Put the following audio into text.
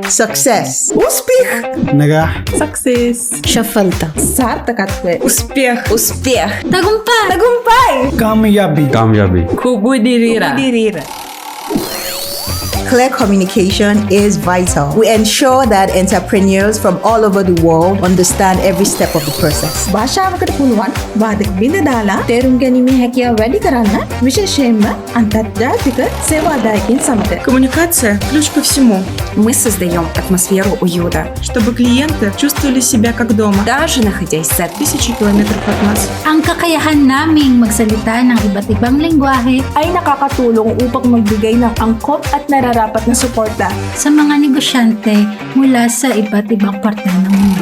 Success. Успех. Нага. Success. Shuffalta. Sartakatwe. Успех. Успех. Tagumpay. Tagumpay. Kamyabi. Kubudirira. Dirira. Clear communication is vital. We ensure that entrepreneurs from all over the world understand every step of the process. භාෂාවකට පුළුවන් වාදක බිඳ දාලා තේරුම් ගැනීමේ හැකියාව වැඩි කරන්න විශේෂයෙන්ම අන්තර්ජාතික සේවාදායකින් සමග. Коммуникация – ключ ко всему, Мы создаем атмосферу уюта, чтобы клиенты чувствовали себя как дома, даже находясь за тысячи километров от нас. Ang kakayahan naming magsalita ng iba't ibang lengguwahe Ay nakakatulong upang magbigay ng angkop at nararapat na suporta sa mga negosyante mula sa iba't ibang parte ng mundo.